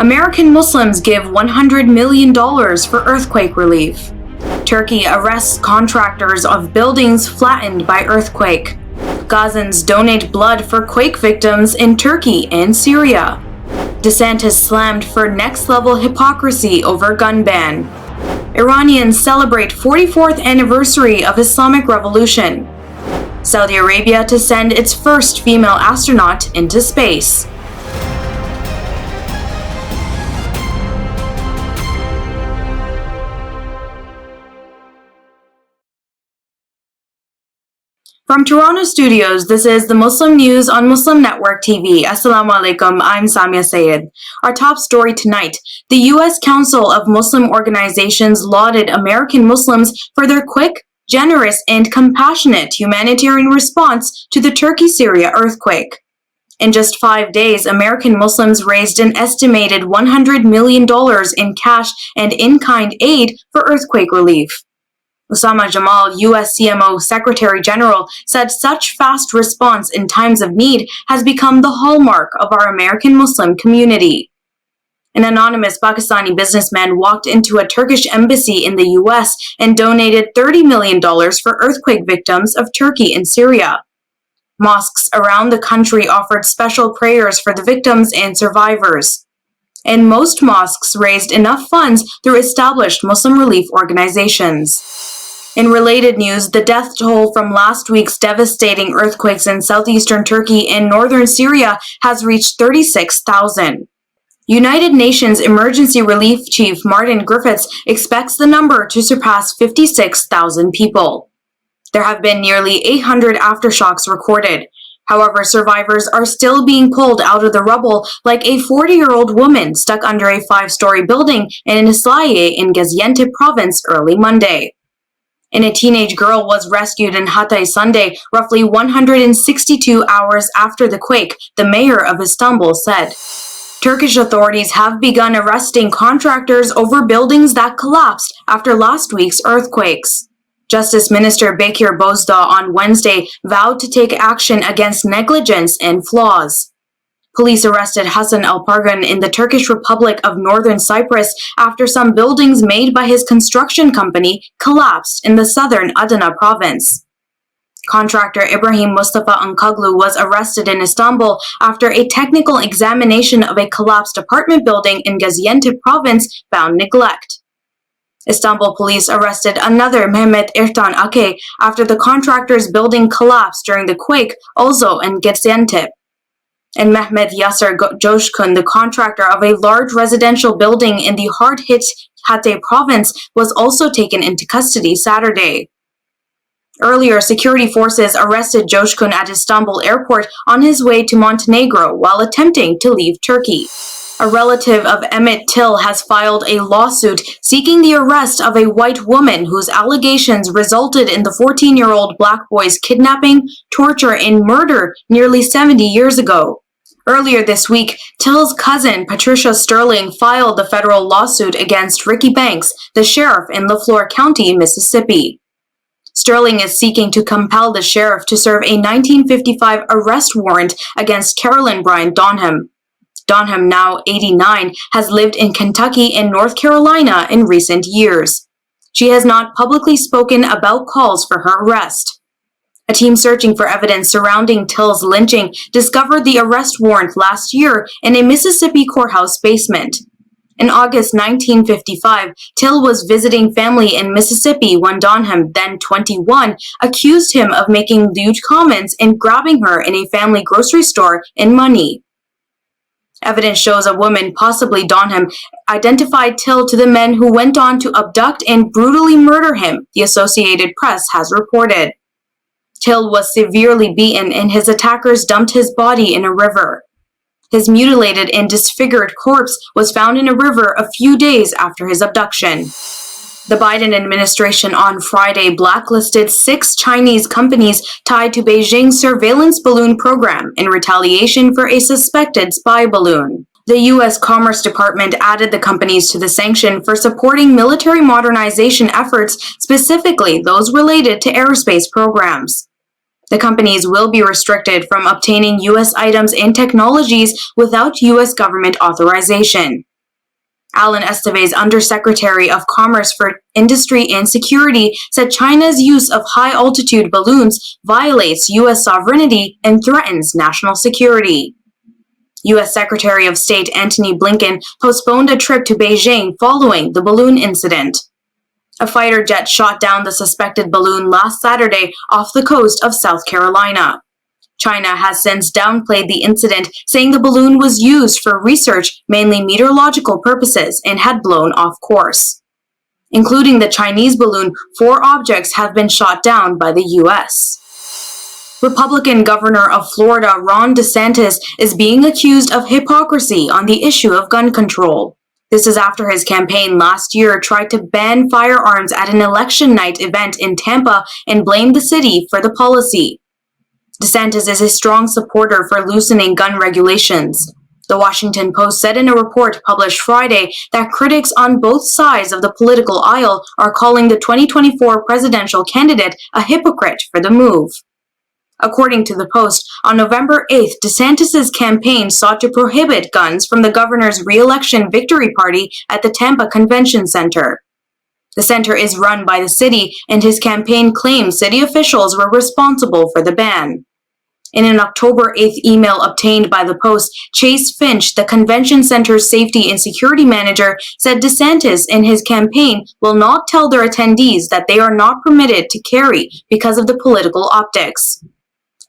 American Muslims give $100 million for earthquake relief. Turkey arrests contractors of buildings flattened by earthquake. Gazans donate blood for quake victims in Turkey and Syria. Desantis slammed for next-level hypocrisy over gun ban. Iranians celebrate 44th anniversary of Islamic revolution. Saudi Arabia to send its first female astronaut into space. From Toronto studios, this is the Muslim News on Muslim Network TV. Assalamu alaikum, I'm Saamiyah Syed. Our top story tonight: the U.S. Council of Muslim Organizations lauded American Muslims for their quick, generous, and compassionate humanitarian response to the Turkey-Syria earthquake. In just 5 days, American Muslims raised an estimated $100 million in cash and in-kind aid for earthquake relief. Osama Jamal, U.S. CMO Secretary General, said such fast response in times of need has become the hallmark of our American Muslim community. An anonymous Pakistani businessman walked into a Turkish embassy in the U.S. and donated $30 million for earthquake victims of Turkey and Syria. Mosques around the country offered special prayers for the victims and survivors. And most mosques raised enough funds through established Muslim relief organizations. In related news, the death toll from last week's devastating earthquakes in southeastern Turkey and northern Syria has reached 36,000. United Nations Emergency Relief Chief Martin Griffiths expects the number to surpass 56,000 people. There have been nearly 800 aftershocks recorded. However, survivors are still being pulled out of the rubble, like a 40-year-old woman stuck under a 5-story building in Islamic in Gaziantep province early Monday. And a teenage girl was rescued in Hatay Sunday, roughly 162 hours after the quake, the mayor of Istanbul said. Turkish authorities have begun arresting contractors over buildings that collapsed after last week's earthquakes. Justice Minister Bekir Bozdağ on Wednesday vowed to take action against negligence and flaws. Police arrested Hassane Alpargan in the Turkish Republic of Northern Cyprus after some buildings made by his construction company collapsed in the southern Adana province. Contractor Ibrahim Mustafa Ankaglu was arrested in Istanbul after a technical examination of a collapsed apartment building in Gaziantep province found neglect. Istanbul police arrested another Mehmet Ertan Ake after the contractor's building collapsed during the quake, also in Gaziantep. And Mehmet Yasser Joshkun, the contractor of a large residential building in the hard-hit Hatay province, was also taken into custody Saturday. Earlier, security forces arrested Joshkun at Istanbul airport on his way to Montenegro while attempting to leave Turkey. A relative of Emmett Till has filed a lawsuit seeking the arrest of a white woman whose allegations resulted in the 14-year-old black boy's kidnapping, torture, and murder nearly 70 years ago. Earlier this week, Till's cousin, Patricia Sterling, filed the federal lawsuit against Ricky Banks, the sheriff in Leflore County, Mississippi. Sterling is seeking to compel the sheriff to serve a 1955 arrest warrant against Carolyn Bryan Donham. Donham, now 89, has lived in Kentucky and North Carolina in recent years. She has not publicly spoken about calls for her arrest. A team searching for evidence surrounding Till's lynching discovered the arrest warrant last year in a Mississippi courthouse basement. In August 1955, Till was visiting family in Mississippi when Donham, then 21, accused him of making lewd comments and grabbing her in a family grocery store and money. Evidence shows a woman, possibly Donham, identified Till to the men who went on to abduct and brutally murder him, the Associated Press has reported. Till was severely beaten and his attackers dumped his body in a river. His mutilated and disfigured corpse was found in a river a few days after his abduction. The Biden administration on Friday blacklisted 6 Chinese companies tied to Beijing's surveillance balloon program in retaliation for a suspected spy balloon. The U.S. Commerce Department added the companies to the sanction for supporting military modernization efforts, specifically those related to aerospace programs. The companies will be restricted from obtaining U.S. items and technologies without U.S. government authorization. Alan Estevez, Undersecretary of Commerce for Industry and Security, said China's use of high-altitude balloons violates U.S. sovereignty and threatens national security. U.S. Secretary of State Antony Blinken postponed a trip to Beijing following the balloon incident. A fighter jet shot down the suspected balloon last Saturday off the coast of South Carolina. China has since downplayed the incident, saying the balloon was used for research, mainly meteorological purposes, and had blown off course. Including the Chinese balloon, 4 objects have been shot down by the U.S. Republican Governor of Florida Ron Desantis is being accused of hypocrisy on the issue of gun control. This is after his campaign last year tried to ban firearms at an election night event in Tampa and blamed the city for the policy. Desantis is a strong supporter for loosening gun regulations. The Washington Post said in a report published Friday that critics on both sides of the political aisle are calling the 2024 presidential candidate a hypocrite for the move. According to the Post, on November 8th, DeSantis' campaign sought to prohibit guns from the governor's re-election victory party at the Tampa Convention Center. The center is run by the city, and his campaign claims city officials were responsible for the ban. In an October 8th email obtained by the Post, Chase Finch, the convention center's safety and security manager, said DeSantis in his campaign will not tell their attendees that they are not permitted to carry because of the political optics.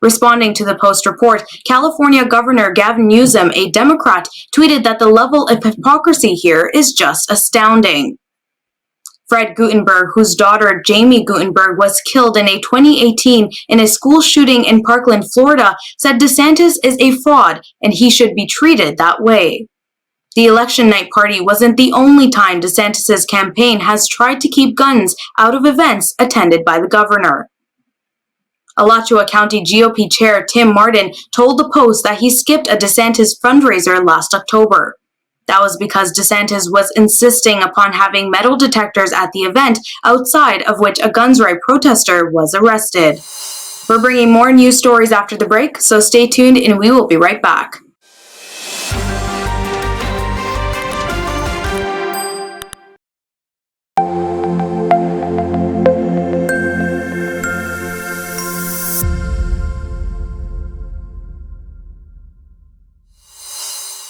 Responding to the Post report, California Governor Gavin Newsom, a Democrat, tweeted that the level of hypocrisy here is just astounding. Fred Guttenberg, whose daughter Jamie Guttenberg was killed in 2018 in a school shooting in Parkland, Florida, said DeSantis is a fraud and he should be treated that way. The election night party wasn't the only time DeSantis' campaign has tried to keep guns out of events attended by the governor. Alachua County GOP Chair Tim Martin told the Post that he skipped a DeSantis fundraiser last October. That was because DeSantis was insisting upon having metal detectors at the event, outside of which a guns right protester was arrested. We're bringing more news stories after the break, so stay tuned and we will be right back.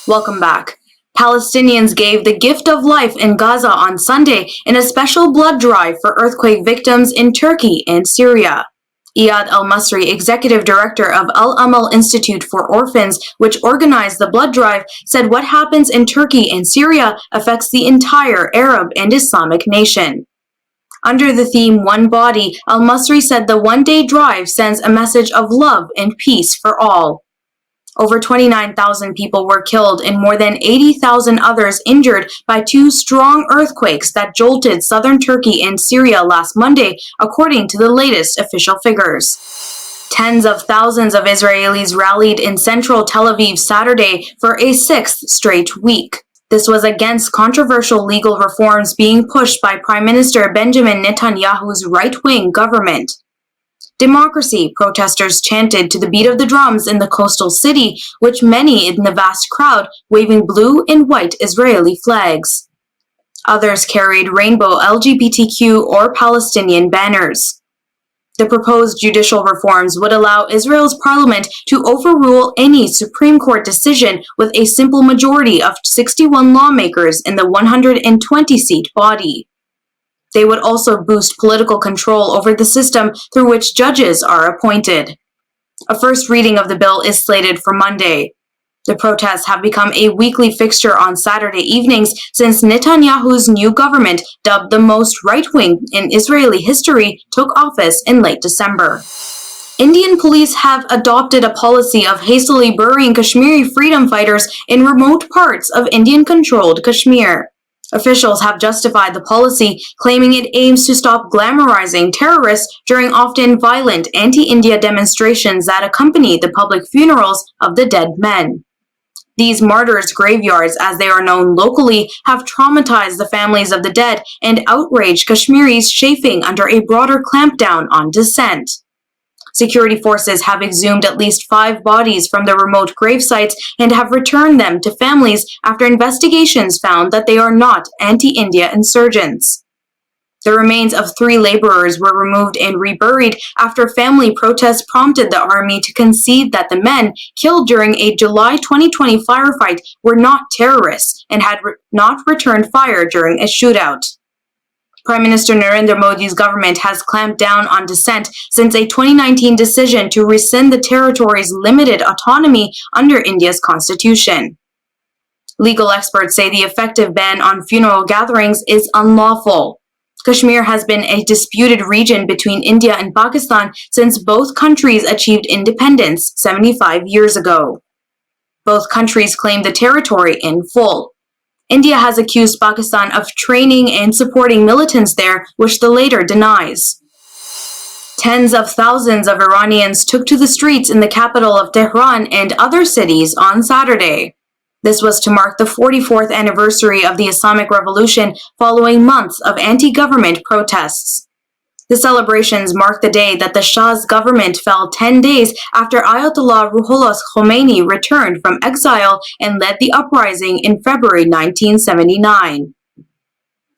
Welcome back. Palestinians gave the gift of life in Gaza on Sunday in a special blood drive for earthquake victims in Turkey and Syria. Iyad al-Masri, executive director of Al-Amal Institute for Orphans, which organized the blood drive, said what happens in Turkey and Syria affects the entire Arab and Islamic nation. Under the theme One Body, al-Masri said the one-day drive sends a message of love and peace for all. Over 29,000 people were killed and more than 80,000 others injured by 2 strong earthquakes that jolted southern Turkey and Syria last Monday, according to the latest official figures. Tens of thousands of Israelis rallied in central Tel Aviv Saturday for a 6th straight week. This was against controversial legal reforms being pushed by Prime Minister Benjamin Netanyahu's right-wing government. Democracy, protesters chanted to the beat of the drums in the coastal city, which many in the vast crowd waving blue and white Israeli flags. Others carried rainbow LGBTQ or Palestinian banners. The proposed judicial reforms would allow Israel's parliament to overrule any Supreme Court decision with a simple majority of 61 lawmakers in the 120-seat body. They would also boost political control over the system through which judges are appointed. A first reading of the bill is slated for Monday. The protests have become a weekly fixture on Saturday evenings since Netanyahu's new government, dubbed the most right-wing in Israeli history, took office in late December. Indian police have adopted a policy of hastily burying Kashmiri freedom fighters in remote parts of Indian-controlled Kashmir. Officials have justified the policy, claiming it aims to stop glamorizing terrorists during often violent anti-India demonstrations that accompany the public funerals of the dead men. These martyrs' graveyards, as they are known locally, have traumatized the families of the dead and outraged Kashmiris chafing under a broader clampdown on dissent. Security forces have exhumed at least 5 bodies from the remote grave sites and have returned them to families after investigations found that they are not anti-India insurgents. The remains of 3 laborers were removed and reburied after family protests prompted the army to concede that the men killed during a July 2020 firefight were not terrorists and had not returned fire during a shootout. Prime Minister Narendra Modi's government has clamped down on dissent since a 2019 decision to rescind the territory's limited autonomy under India's constitution. Legal experts say the effective ban on funeral gatherings is unlawful. Kashmir has been a disputed region between India and Pakistan since both countries achieved independence 75 years ago. Both countries claim the territory in full. India has accused Pakistan of training and supporting militants there, which the latter denies. Tens of thousands of Iranians took to the streets in the capital of Tehran and other cities on Saturday. This was to mark the 44th anniversary of the Islamic Revolution following months of anti-government protests. The celebrations mark the day that the Shah's government fell 10 days after Ayatollah Ruhollah Khomeini returned from exile and led the uprising in February 1979.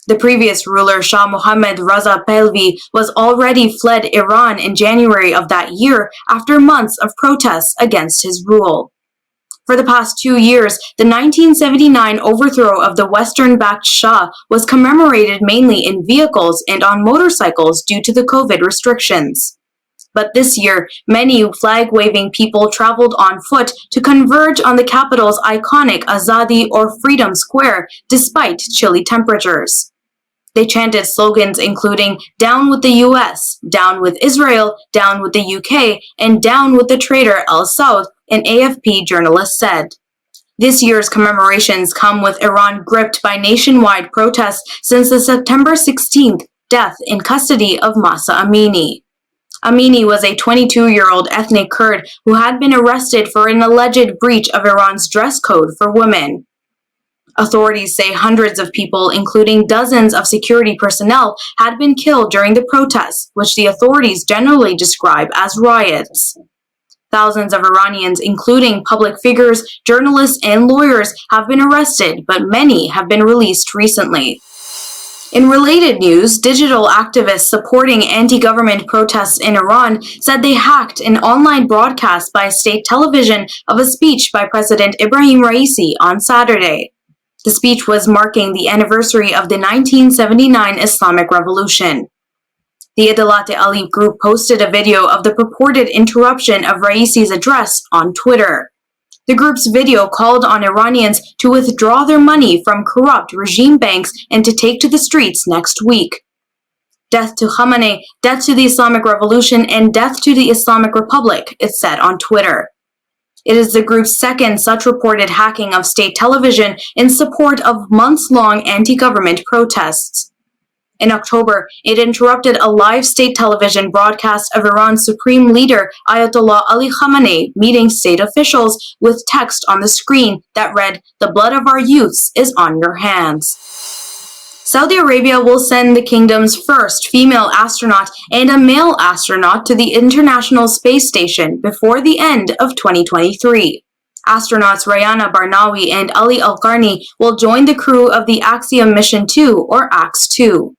The previous ruler, Shah Mohammad Raza Pahlavi, was already fled Iran in January of that year after months of protests against his rule. For the past 2 years, the 1979 overthrow of the Western-backed Shah was commemorated mainly in vehicles and on motorcycles due to the COVID restrictions. But this year, many flag-waving people traveled on foot to converge on the capital's iconic Azadi or Freedom Square despite chilly temperatures. They chanted slogans including "Down with the US," "Down with Israel," "Down with the UK," and "Down with the traitor Al Saud," an AFP journalist said. This year's commemorations come with Iran gripped by nationwide protests since the September 16th death in custody of Mahsa Amini. Amini was a 22-year-old ethnic Kurd who had been arrested for an alleged breach of Iran's dress code for women. Authorities say hundreds of people, including dozens of security personnel, had been killed during the protests, which the authorities generally describe as riots. Thousands of Iranians, including public figures, journalists, and lawyers, have been arrested, but many have been released recently. In related news, digital activists supporting anti-government protests in Iran said they hacked an online broadcast by state television of a speech by President Ibrahim Raisi on Saturday. The speech was marking the anniversary of the 1979 Islamic Revolution. The Adalat Ali group posted a video of the purported interruption of Raisi's address on Twitter. The group's video called on Iranians to withdraw their money from corrupt regime banks and to take to the streets next week. Death to Khamenei, death to the Islamic Revolution, and death to the Islamic Republic, it said on Twitter. It is the group's second such reported hacking of state television in support of months-long anti-government protests. In October, it interrupted a live state television broadcast of Iran's supreme leader Ayatollah Ali Khamenei meeting state officials with text on the screen that read, "The blood of our youths is on your hands." Saudi Arabia will send the kingdom's first female astronaut and a male astronaut to the International Space Station before the end of 2023. Astronauts Rayana Barnawi and Ali Al-Qarni will join the crew of the Axiom Mission 2, or AX-2.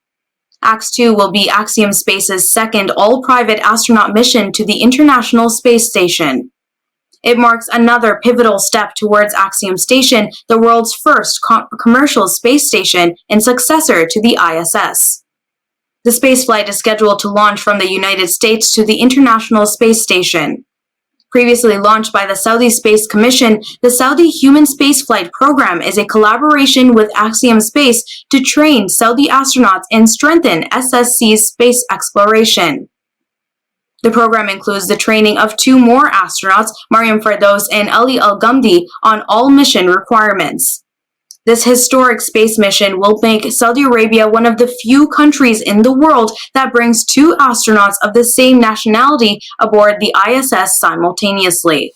AX-2 will be Axiom Space's second all-private astronaut mission to the International Space Station. It marks another pivotal step towards Axiom Station, the world's first commercial space station and successor to the ISS. The spaceflight is scheduled to launch from the United States to the International Space Station. Previously launched by the Saudi Space Commission, the Saudi Human Spaceflight Program is a collaboration with Axiom Space to train Saudi astronauts and strengthen SSC's space exploration. The program includes the training of 2 more astronauts, Mariam Firdaus and Ali Al-Ghamdi, on all mission requirements. This historic space mission will make Saudi Arabia one of the few countries in the world that brings 2 astronauts of the same nationality aboard the ISS simultaneously.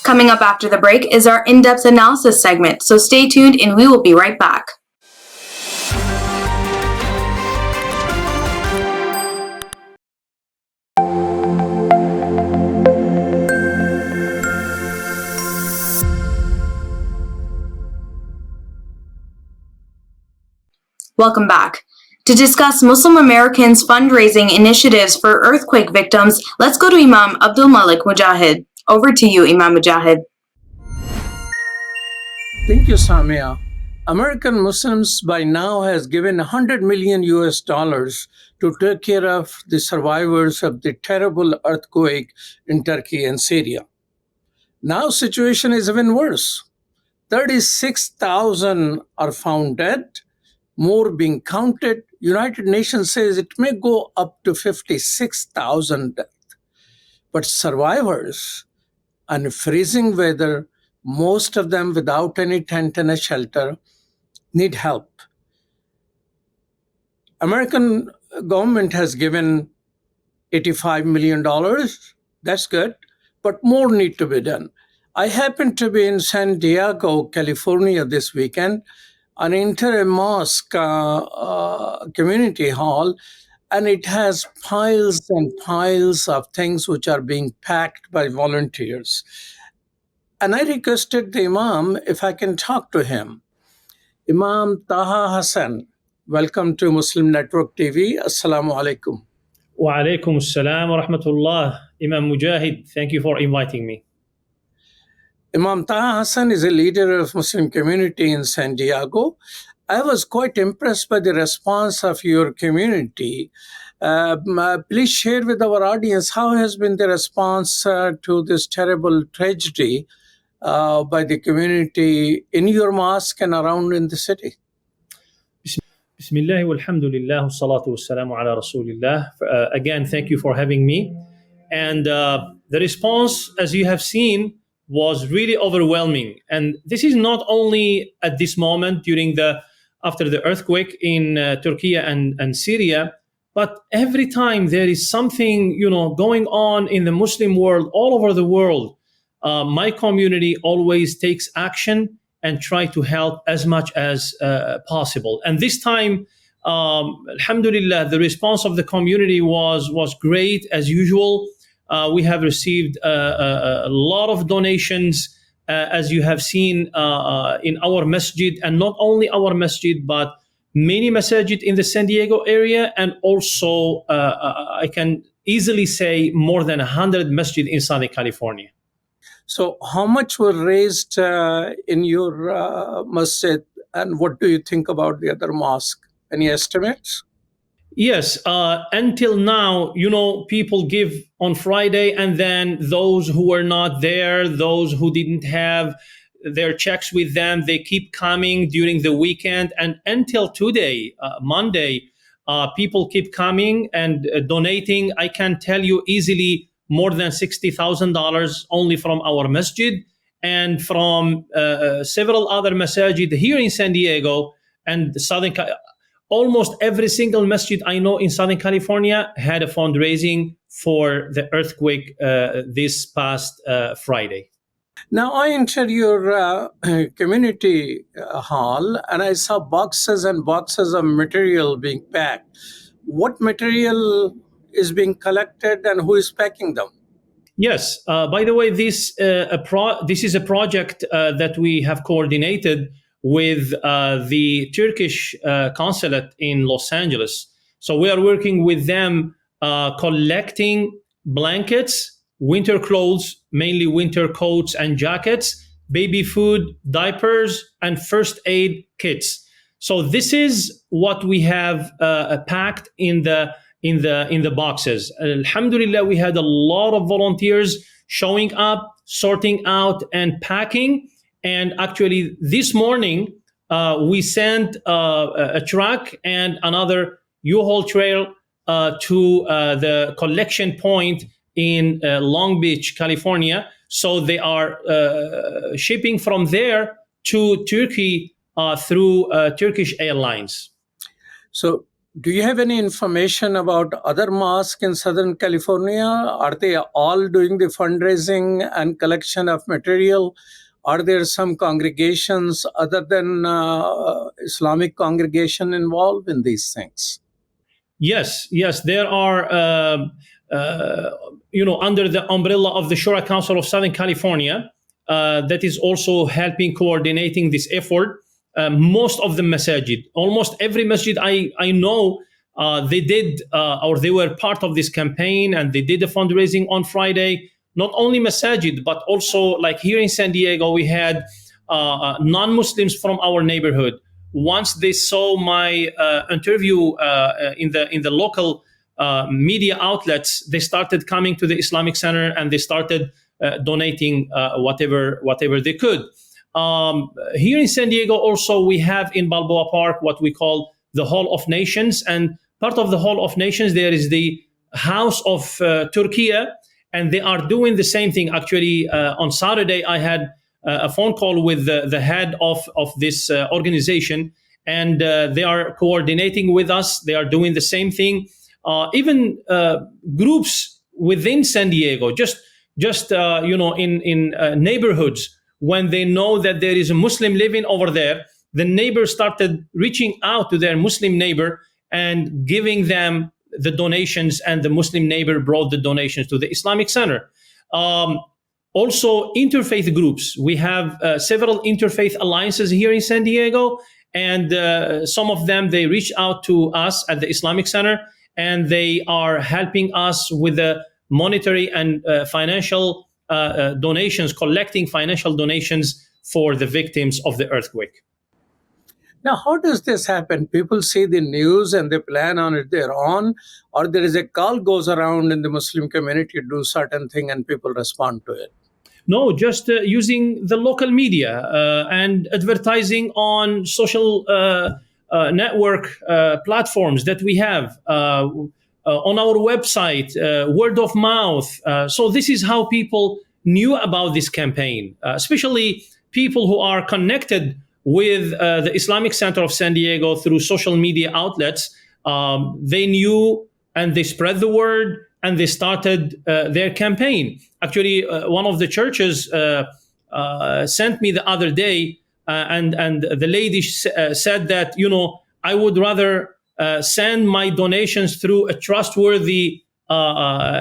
Coming up after the break is our in-depth analysis segment, so stay tuned and we will be right back. Welcome back. To discuss Muslim Americans' fundraising initiatives for earthquake victims, let's go to Imam Abdul Malik Mujahid. Over to you, Imam Mujahid. Thank you, Saamiyah. American Muslims by now has given 100 million US dollars to take care of the survivors of the terrible earthquake in Turkey and Syria. Now situation is even worse. 36,000 are found dead, more being counted. United Nations says it may go up to 56,000 deaths. But survivors and freezing weather, most of them without any tent and a shelter, need help. American government has given $85 million. That's good, but more need to be done. I happened to be in San Diego, California this weekend, an interim mosque community hall, and it has piles and piles of things which are being packed by volunteers. And I requested the Imam if I can talk to him. Imam Taha Hassane, welcome to Muslim Network TV. Assalamu alaikum. Wa alaikum assalam wa rahmatullah. Imam Mujahid, thank you for inviting me. Imam Taha Hassane is a leader of Muslim community in San Diego. I was quite impressed by the response of your community. Please share with our audience how has been the response to this terrible tragedy by the community in your mosque and around in the city. Bismillah walhamdulillah wa salatu wassalamu ala rasulillah. Again, thank you for having me. And the response, as you have seen, was really overwhelming. And this is not only at this moment after the earthquake in Turkey and Syria, but every time there is something going on in the Muslim world, all over the world, my community always takes action and try to help as much as possible. And this time, alhamdulillah, the response of the community was great as usual. We have received a lot of donations, as you have seen in our masjid, and not only our masjid, but many masajid in the San Diego area, and also I can easily say more than 100 masjid in Southern California. So how much were raised in your masjid, and what do you think about the other mosque? Any estimates? Yes, until now, people give on Friday, and then those who were not there, those who didn't have their checks with them, they keep coming during the weekend. And until today, Monday, people keep coming and donating. I can tell you easily more than $60,000 only from our masjid and from several other masajid here in San Diego and almost every single masjid I know in Southern California had a fundraising for the earthquake this past Friday. Now, I entered your community hall and I saw boxes and boxes of material being packed. What material is being collected and who is packing them? Yes. By the way, this is a project that we have coordinated with the Turkish consulate in Los Angeles. So we are working with them collecting blankets, winter clothes, mainly winter coats and jackets, baby food, diapers, and first aid kits. So this is what we have packed in the boxes. Alhamdulillah, we had a lot of volunteers showing up, sorting out, and packing. And actually, this morning, we sent a truck and another U-Haul trail to the collection point in Long Beach, California. So they are shipping from there to Turkey through Turkish Airlines. So do you have any information about other mosques in Southern California? Are they all doing the fundraising and collection of material? Are there some congregations other than Islamic congregation involved in these things? Yes, there are, under the umbrella of the Shura Council of Southern California, that is also helping coordinating this effort. most of the masajid, almost every masjid I know, they did or they were part of this campaign, and they did a fundraising on Friday. Not only masajid, but also like here in San Diego, we had non-Muslims from our neighborhood. Once they saw my interview in the local media outlets, they started coming to the Islamic Center, and they started donating whatever they could. Here in San Diego also, we have in Balboa Park what we call the Hall of Nations, and part of the Hall of Nations there is the House of Turkey, and they are doing the same thing. Actually, on Saturday I had a phone call with the head of this organization, and they are coordinating with us. They are doing the same thing. Even groups within San Diego, just in neighborhoods, when they know that there is a Muslim living over there, the neighbors started reaching out to their Muslim neighbor and giving them the donations, and the Muslim neighbor brought the donations to the Islamic Center. Also, interfaith groups. We have several interfaith alliances here in San Diego, and some of them, they reach out to us at the Islamic Center, and they are helping us with the monetary and financial donations, collecting financial donations for the victims of the earthquake. Now, how does this happen? People see the news and they plan on it their own, or there is a call goes around in the Muslim community to do certain thing and people respond to it? No, just using the local media and advertising on social network platforms that we have, on our website, word of mouth. So this is how people knew about this campaign, especially people who are connected with the Islamic Center of San Diego through social media outlets. They knew, and they spread the word, and they started their campaign. Actually, one of the churches sent me the other day, and the lady said that, I would rather send my donations through a trustworthy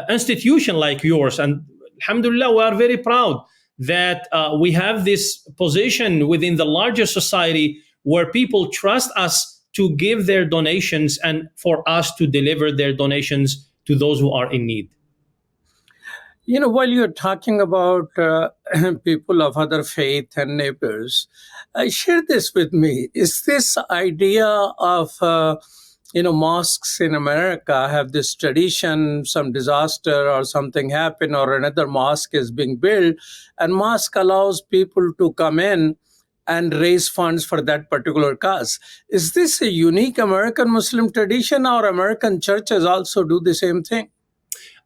institution like yours. And alhamdulillah, we are very proud that we have this position within the larger society where people trust us to give their donations and for us to deliver their donations to those who are in need. While you're talking about people of other faith and neighbors, share this with me. Is this idea of mosques in America have this tradition, some disaster or something happen or another mosque is being built, and mosque allows people to come in and raise funds for that particular cause. Is this a unique American Muslim tradition, or American churches also do the same thing?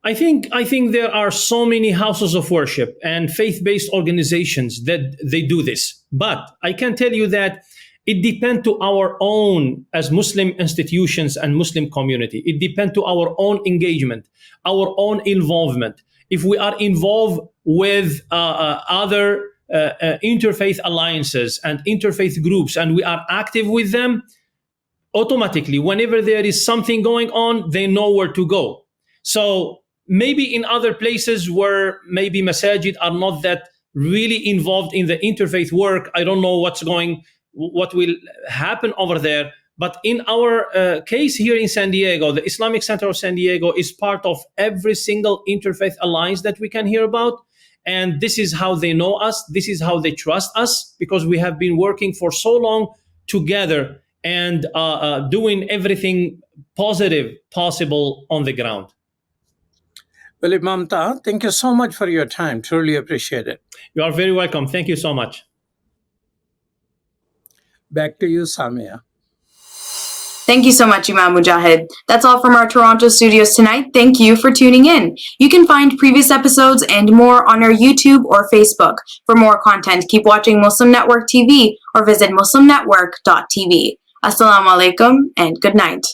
I think there are so many houses of worship and faith-based organizations that they do this. But I can tell you that it depends to our own, as Muslim institutions and Muslim community. It depends to our own engagement, our own involvement. If we are involved with other interfaith alliances and interfaith groups, and we are active with them, automatically, whenever there is something going on, they know where to go. So maybe in other places where maybe masajid are not that really involved in the interfaith work, I don't know what will happen over there. But in our case here in San Diego, the Islamic Center of San Diego is part of every single interfaith alliance that we can hear about. And this is how they know us. This is how they trust us, because we have been working for so long together and doing everything positive possible on the ground. Well, Imam Taha, thank you so much for your time. Truly appreciate it. You are very welcome. Thank you so much. Back to you, Saamiyah. Thank you so much, Imam Mujahid. That's all from our Toronto studios tonight. Thank you for tuning in. You can find previous episodes and more on our YouTube or Facebook. For more content, keep watching Muslim Network TV or visit muslimnetwork.tv. Assalamu alaikum and good night.